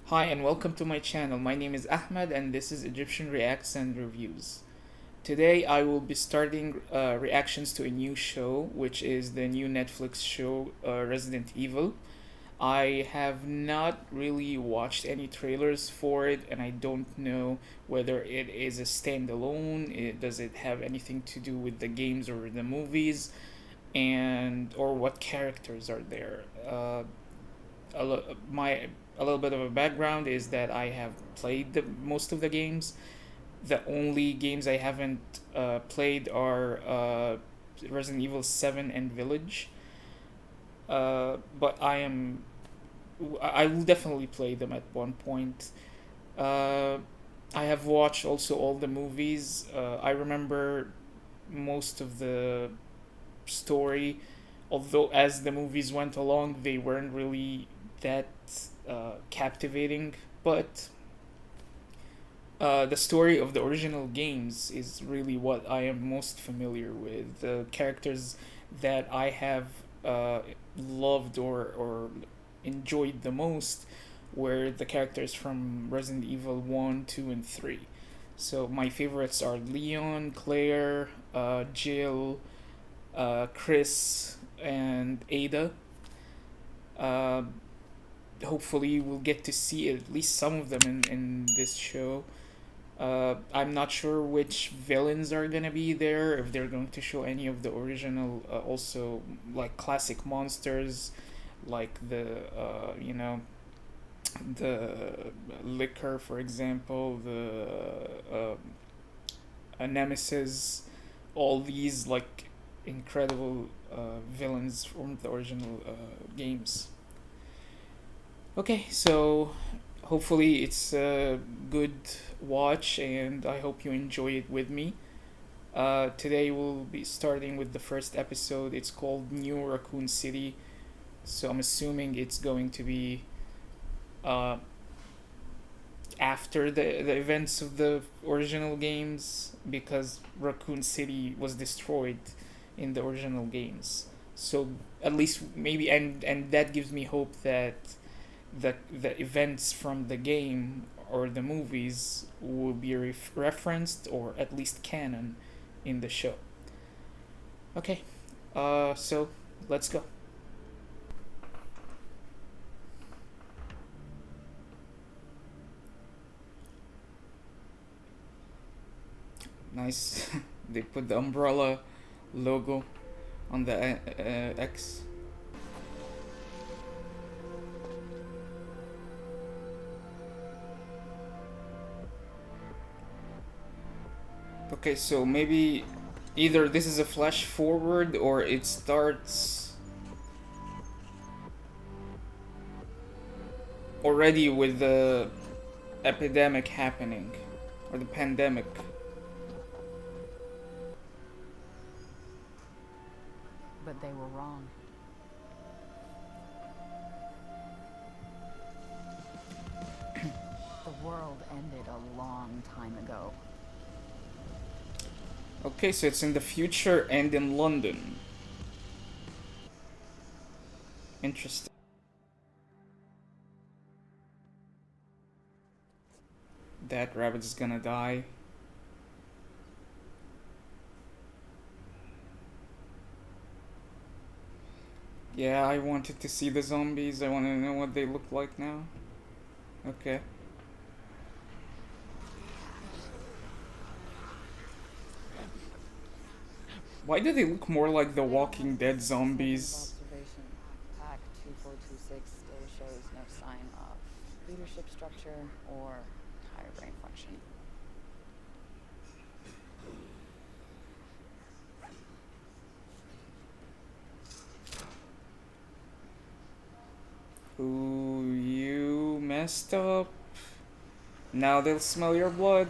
Hi and welcome to my channel. My name is Ahmed and this is Egyptian Reacts and Reviews. Today I will be starting reactions to a new show, which is the new Netflix show Resident Evil. I have not really watched any trailers for it, and I don't know whether it is a standalone. Does it have anything to do with the games or the movies, and or what characters are there? My a little bit of a background is that I have played most of the games. The only games I haven't played are Resident Evil 7 and Village. But I will definitely play them at one point. Uh, I have watched also all the movies. I remember most of the story, although as the movies went along, they weren't really that captivating. But the story of the original games is really what I am most familiar with. The characters that I have loved or enjoyed the most were the characters from Resident Evil 1, 2, and 3. So my favorites are Leon, Claire, Jill, Chris, and Ada. Uh, Hopefully, we'll get to see at least some of them in this show. I'm not sure which villains are gonna be there, if they're going to show any of the original, also like classic monsters, like the liquor, for example, the nemesis, all these like incredible villains from the original games. Okay, so hopefully it's a good watch, and I hope you enjoy it with me. Today we'll be starting with the first episode. It's called New Raccoon City, so I'm assuming it's going to be uh, after the events of the original games, because Raccoon City was destroyed in the original games. So at least maybe, and that gives me hope that the events from the game or the movies will be referenced or at least canon in the show. Okay, so let's go. Nice. They put the umbrella logo on the X. Okay, so maybe either this is a flash forward or it starts already with the epidemic happening or the pandemic. But they were wrong. The world ended a long time ago. Okay, so it's in the future and in London. Interesting. That rabbit is gonna die. Yeah, I wanted to see the zombies. I want to know what they look like now. Okay. Why do they look more like the Walking Dead zombies? Observation. TAC 2426 still shows no sign of leadership structure or higher brain function. Ooh, you messed up. Now they'll smell your blood.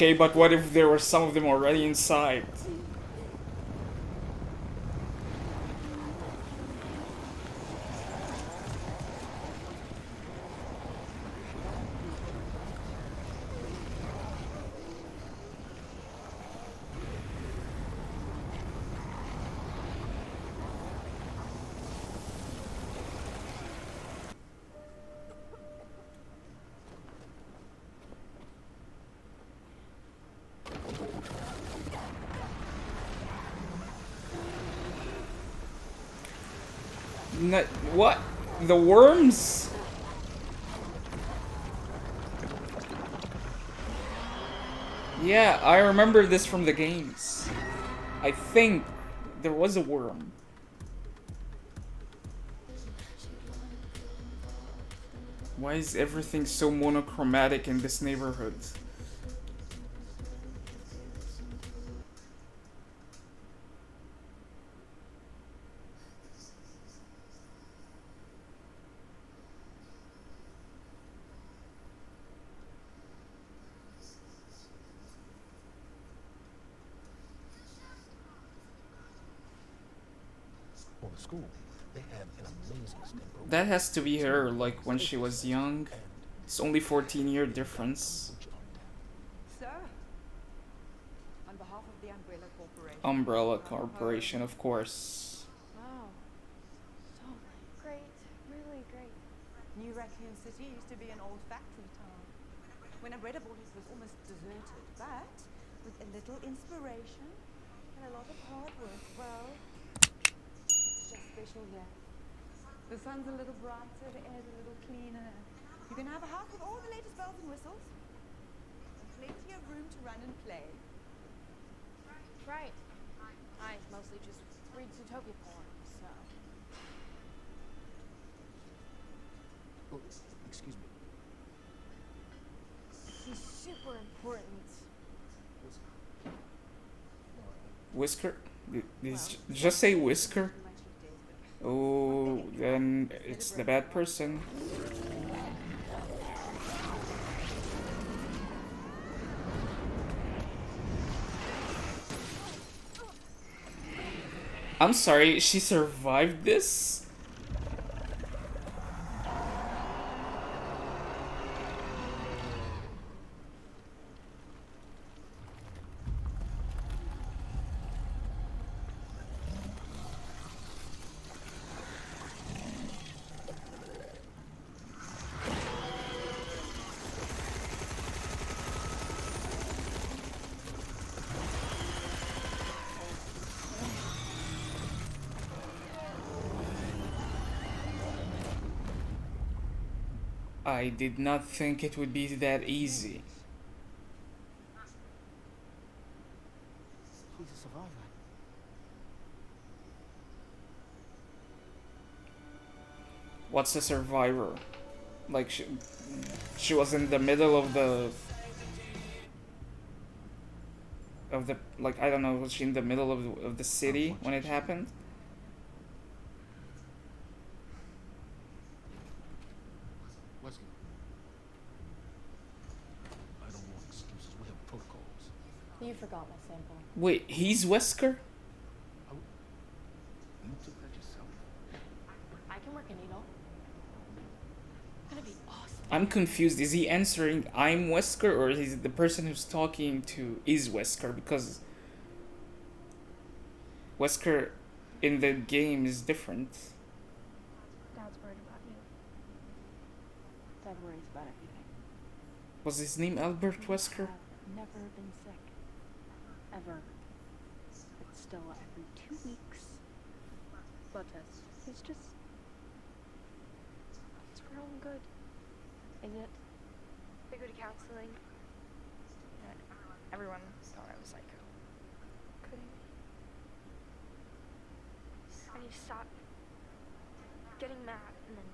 Okay, but what if there were some of them already inside? What? The worms? Yeah, I remember this from the games. I think there was a worm. Why is everything so monochromatic in this neighborhood? Well, the school, they have an amazing STEM program. That has to be her, like when she was young. It's only 14-year difference. Sir, on behalf of the Umbrella Corporation. Umbrella Corporation, of course. Wow. So great. Really great. New Raccoon City used to be an old factory town. When I read about it, it was almost deserted, but with a little inspiration and a lot of hard work, well, it's just special here. The sun's a little brighter, the air's a little cleaner. You can have a house with all the latest bells and whistles, and plenty of room to run and play. Right. I mostly just read Zootopia porn, so. Oh, excuse me. He's super important. Whisker? Just say Whisker? Oh, then it's the bad person. I'm sorry, she survived this? I did not think it would be that easy. She's a survivor. What's a survivor? Like she was in the middle of the like, I don't know, was she in the middle of the city when it happened? Wesley. I don't want excuses. We have protocols. You forgot my sample. Wait, he's Wesker? You took that yourself. I can work a needle. It's gonna be awesome. I'm confused. Is he answering I'm Wesker, or is it the person who's talking to is Wesker? Because Wesker in the game is different. Dad's worried about you. Dad worries about everything. Was his name Albert Wesker? I've never been sick. Ever. But still, every 2 weeks. Blood test. It's just. It's for our own good. Is it? They go to counseling. Everyone thought I was psycho. Couldn't. I need to stop getting mad and then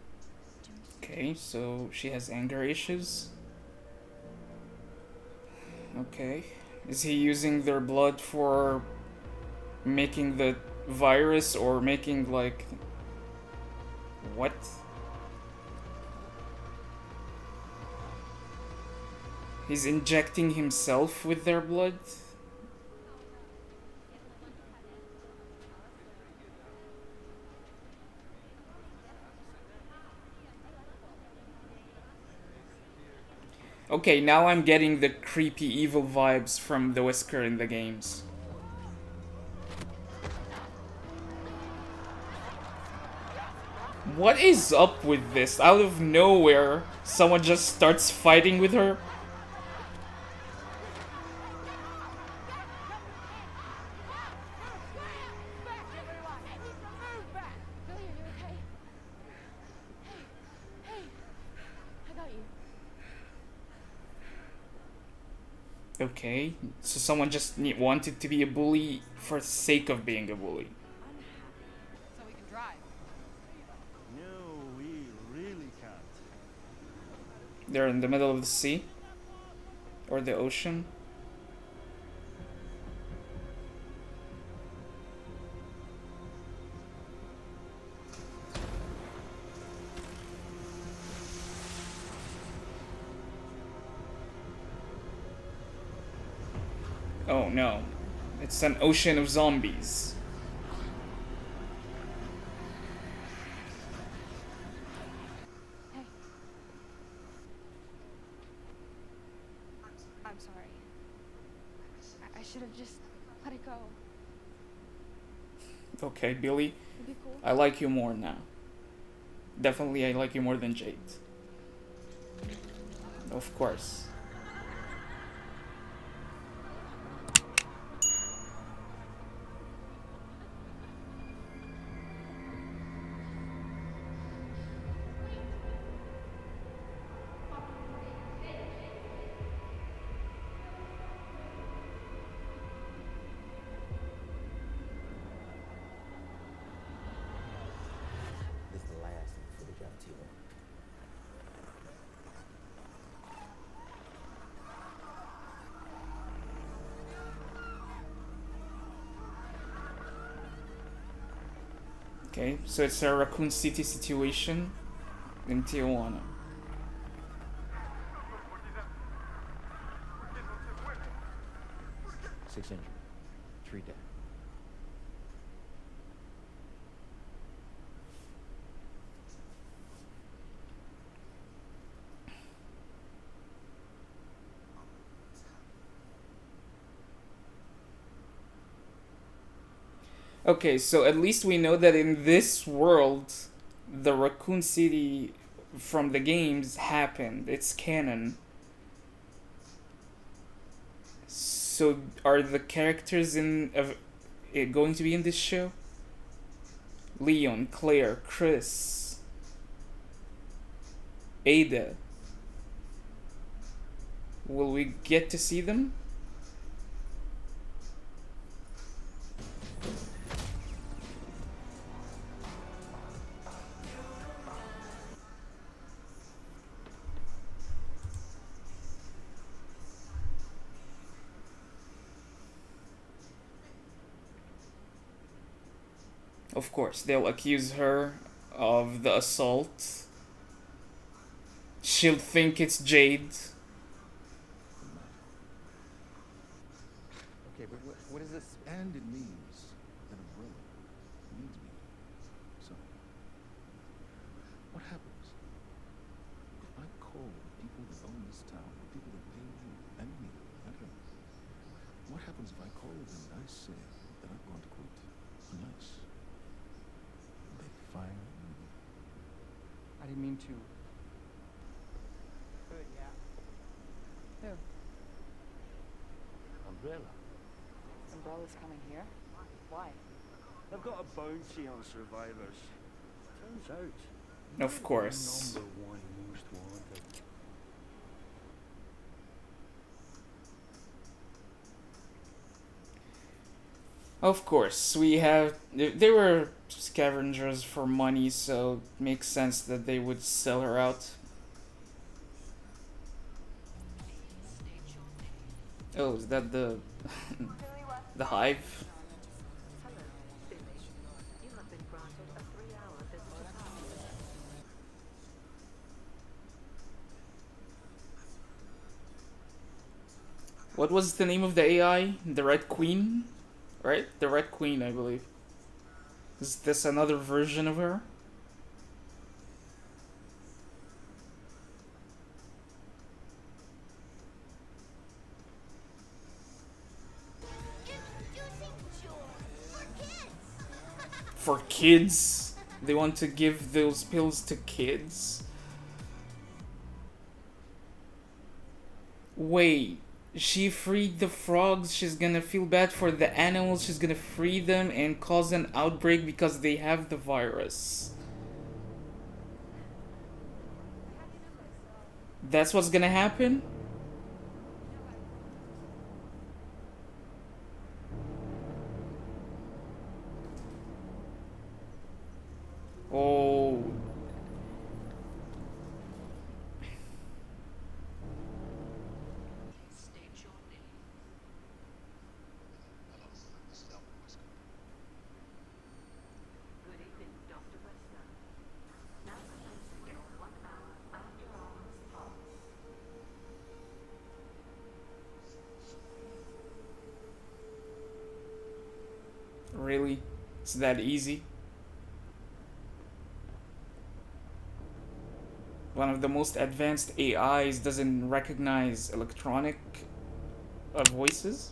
doing something. Okay, so she has anger issues. Okay. Is he using their blood for making the virus, or making, like... What? He's injecting himself with their blood. Okay, now I'm getting the creepy evil vibes from the Whisker in the games. What is up with this? Out of nowhere, someone just starts fighting with her. Billy, are you okay? Hey, I got you. Okay, so someone just wanted to be a bully for the sake of being a bully. So we can drive. No, we really can't. They're in the middle of the sea or the ocean. Oh no, it's an ocean of zombies. Hey. I'm sorry. I should have just let it go. Okay, Billy, It'd be cool. I like you more now. Definitely, I like you more than Jade. Of course. This is the last of the footage out, T-Law. Okay, so it's a Raccoon City situation in Tijuana. Six injured. 3 dead. Okay, so at least we know that in this world, the Raccoon City from the games happened. It's canon. So are the characters in going to be in this show? Leon, Claire, Chris, Ada. Will we get to see them? Of course, they'll accuse her of the assault. She'll think it's Jade. Okay, but what is this? And it means that umbrella needs me. So, what happens if I call the people that own this town, the people that paid you and me, and her? What happens if I call them and I say that I'm going to quit on ice? They fire me. I didn't mean to. Who? Umbrella. Umbrella's coming here? Why? They've got a bounty on survivors. Turns out. Of course. Number one most wanted. Of course, we have. They were scavengers for money, so it makes sense that they would sell her out. Oh, is that the the hive? Hello, Billy. You have been granted a 3-hour visitor pass. What was the name of the AI? The Red Queen? Right? The Red Queen, I believe. Is this another version of her? For kids? They want to give those pills to kids? Wait, she freed the frogs, she's gonna feel bad for the animals, she's gonna free them and cause an outbreak because they have the virus. That's what's gonna happen? Oh. Good evening, Dr. Wester. Now commencing your 1 hour after hours pulse. Really? It's that easy? One of the most advanced AIs doesn't recognize electronic voices?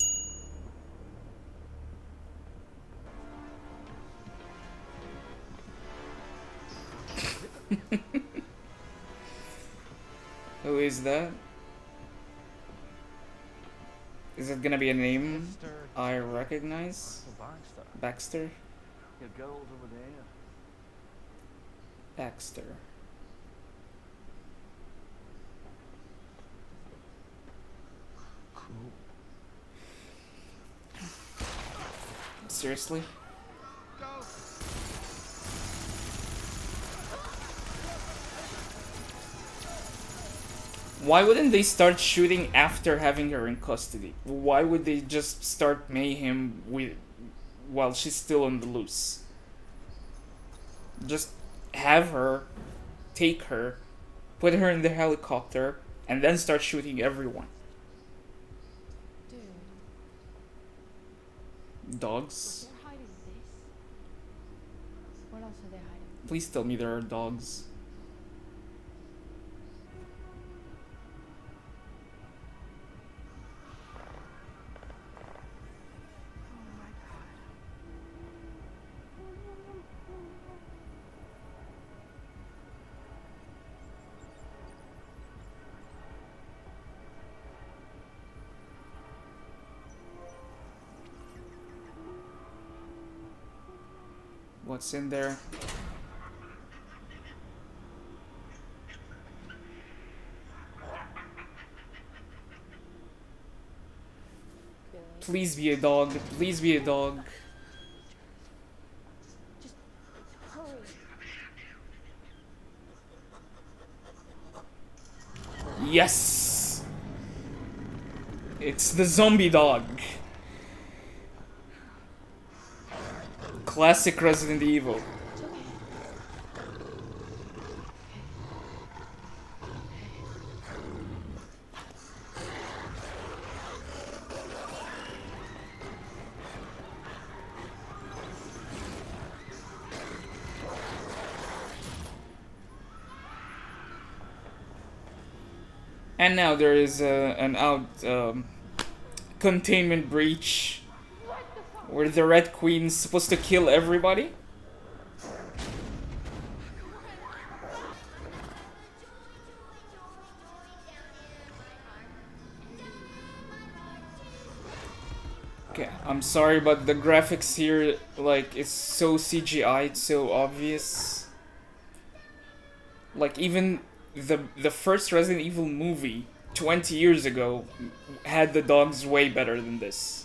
Who is that? Is it gonna be a name I recognize? Baxter? Your girl's over there. Baxter. Cool. Seriously? Why wouldn't they start shooting after having her in custody? Why would they just start mayhem while she's still on the loose? Just have her, take her, put her in the helicopter, and then start shooting everyone. Dude, Dogs? they're hiding this. What else are they hiding? Please tell me there are dogs. Oh my god. What's in there? Please be a dog. Please be a dog. Just hurry. Yes! It's the zombie dog. Classic Resident Evil. It's okay. And now there is an containment breach where the Red Queen's supposed to kill everybody. Okay, I'm sorry, but the graphics here, like, it's so CGI, it's so obvious. Like, even the first Resident Evil movie 20 years ago had the dogs way better than this.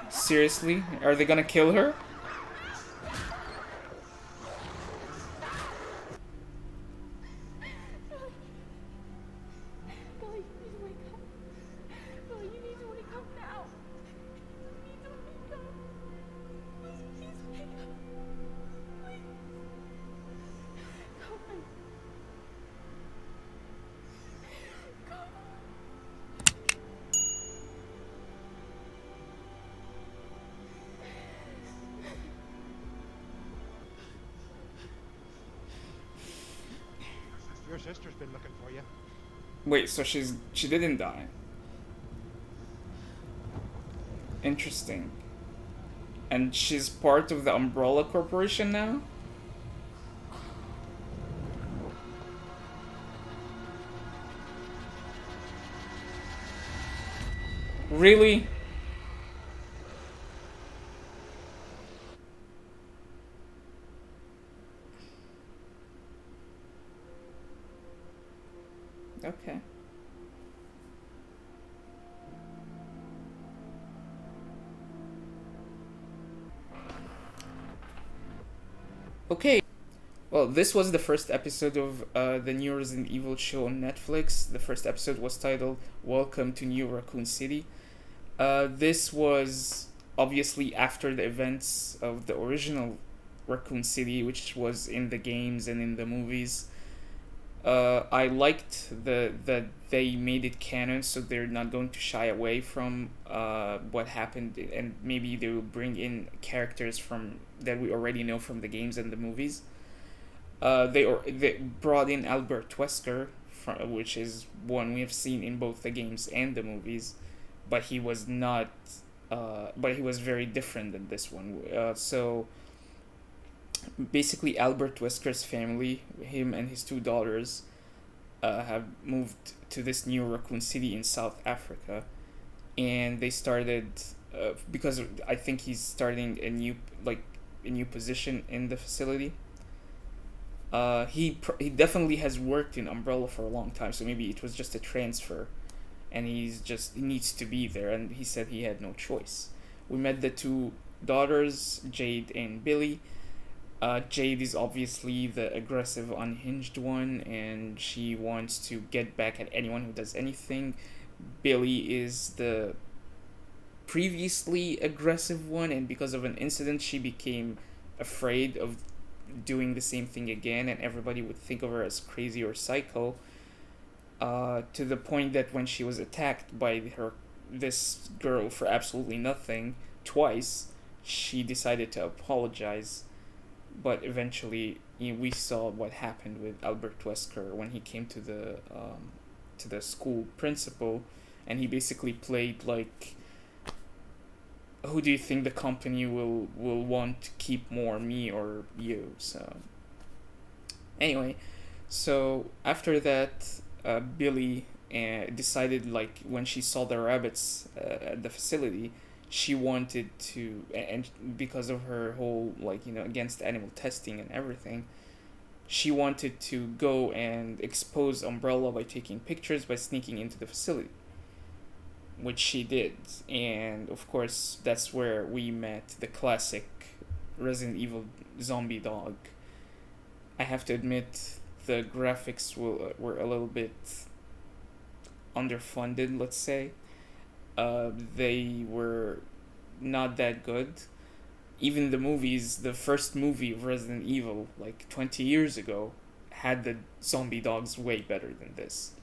Seriously? Are they gonna kill her? Guys, please wake up. sister's been looking for you. Wait, so she didn't die. Interesting. And she's part of the Umbrella Corporation now? Really? Okay. Okay. Well, this was the first episode of the new Resident Evil show on Netflix. The first episode was titled Welcome to New Raccoon City. This was obviously after the events of the original Raccoon City, which was in the games and in the movies. I liked that they made it canon, so they're not going to shy away from what happened, and maybe they will bring in characters from that we already know from the games and the movies. They brought in Albert Wesker, which is one we have seen in both the games and the movies, but he was not. But he was very different than this one. So basically, Albert Wesker's family, him and his two daughters, have moved to this new Raccoon City in South Africa, and they started because I think he's starting a new position in the facility. He definitely has worked in Umbrella for a long time, so maybe it was just a transfer, and he needs to be there. And he said he had no choice. We met the two daughters, Jade and Billy. Jade is obviously the aggressive, unhinged one, and she wants to get back at anyone who does anything. Billy is the previously aggressive one, and because of an incident, she became afraid of doing the same thing again, and everybody would think of her as crazy or psycho. To the point that when she was attacked by this girl for absolutely nothing twice, she decided to apologize. But eventually, we saw what happened with Albert Wesker when he came to the school principal, and he basically played like, who do you think the company will want to keep more, me or you? So anyway, so after that, Billy decided, like, when she saw the rabbits at the facility, she wanted to, and because of her whole, like, against animal testing and everything, she wanted to go and expose Umbrella by taking pictures, by sneaking into the facility, which she did. And of course, that's where we met the classic Resident Evil zombie dog. I have to admit, the graphics were a little bit underfunded, let's say. They were not that good. Even the movies, the first movie of Resident Evil, like 20 years ago, had the zombie dogs way better than this.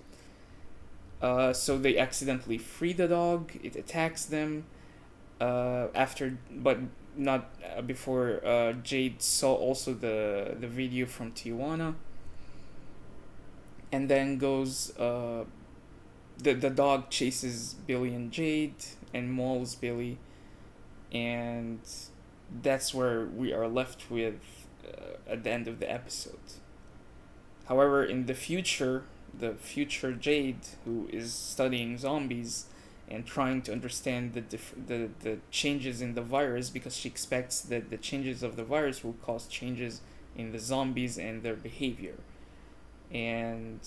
So they accidentally free the dog. It attacks them. But not before Jade saw also the video from Tijuana, and then goes. The dog chases Billy and Jade and mauls Billy, and that's where we are left with at the end of the episode. However, in the future Jade, who is studying zombies and trying to understand the changes in the virus, because she expects that the changes of the virus will cause changes in the zombies and their behavior. And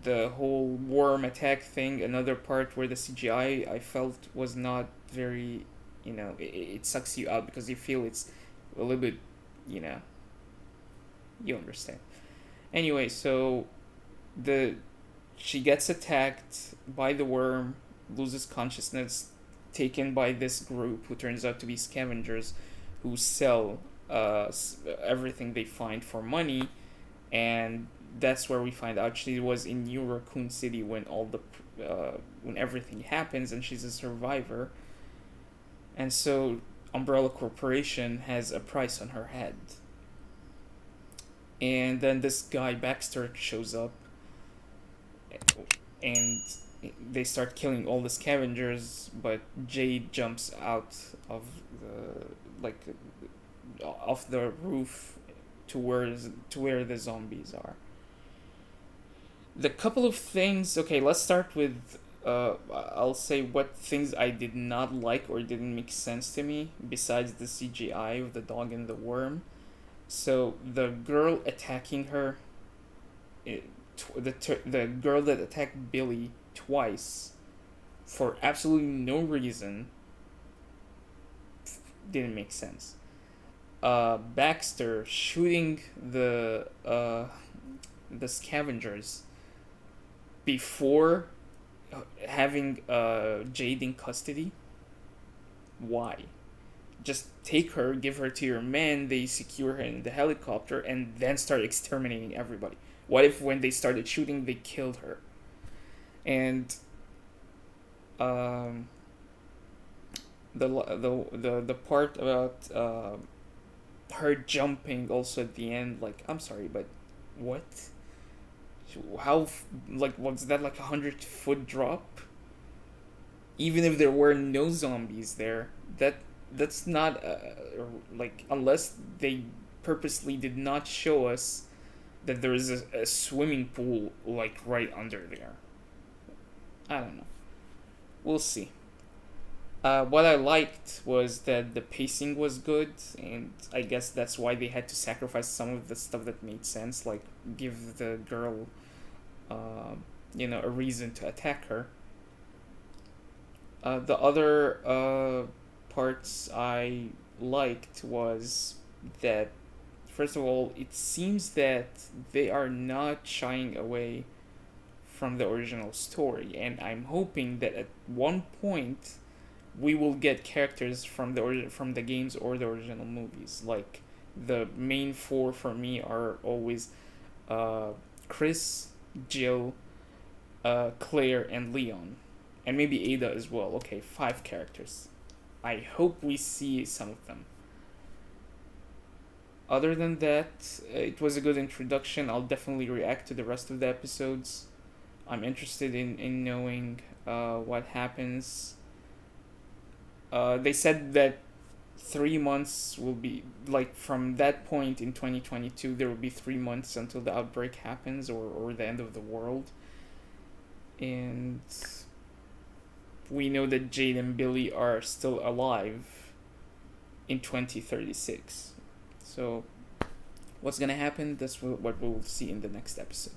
the whole worm attack thing, another part where the CGI I felt was not very, it sucks you out because you feel it's a little bit, you know, you understand. Anyway, so the she gets attacked by the worm, loses consciousness, taken by this group who turns out to be scavengers who sell everything they find for money, and that's where we find out she was in New Raccoon City when when everything happens, and she's a survivor. And so Umbrella Corporation has a price on her head. And then this guy Baxter shows up, and they start killing all the scavengers. But Jade jumps out of the like off the roof to where the zombies are. The couple of things. Okay, let's start with. I'll say what things I did not like or didn't make sense to me besides the CGI of the dog and the worm. So the girl attacking her, the girl that attacked Billy twice for absolutely no reason didn't make sense. Baxter shooting the scavengers before having Jade in custody. Why? Just take her, give her to your men, they secure her in the helicopter, and then start exterminating everybody. What if when they started shooting, they killed her? And um, the part about her jumping also at the end, like, I'm sorry, but what? How, like, was that like 100-foot drop? Even if there were no zombies there, that's not like, unless they purposely did not show us that there is a swimming pool like right under there. I don't know. We'll see. What I liked was that the pacing was good, and I guess that's why they had to sacrifice some of the stuff that made sense, like give the girl, a reason to attack her. The other parts I liked was that, first of all, it seems that they are not shying away from the original story, and I'm hoping that at one point we will get characters from from the games or the original movies. Like, the main four for me are always Chris, Jill, Claire, and Leon, and maybe Ada as well. Okay, 5 characters. I hope we see some of them. Other than that, it was a good introduction. I'll definitely react to the rest of the episodes. I'm interested in knowing what happens. They said that 3 months will be, like, from that point in 2022, there will be 3 months until the outbreak happens, or the end of the world. And we know that Jade and Billy are still alive in 2036. So, what's gonna happen? That's what we'll see in the next episode.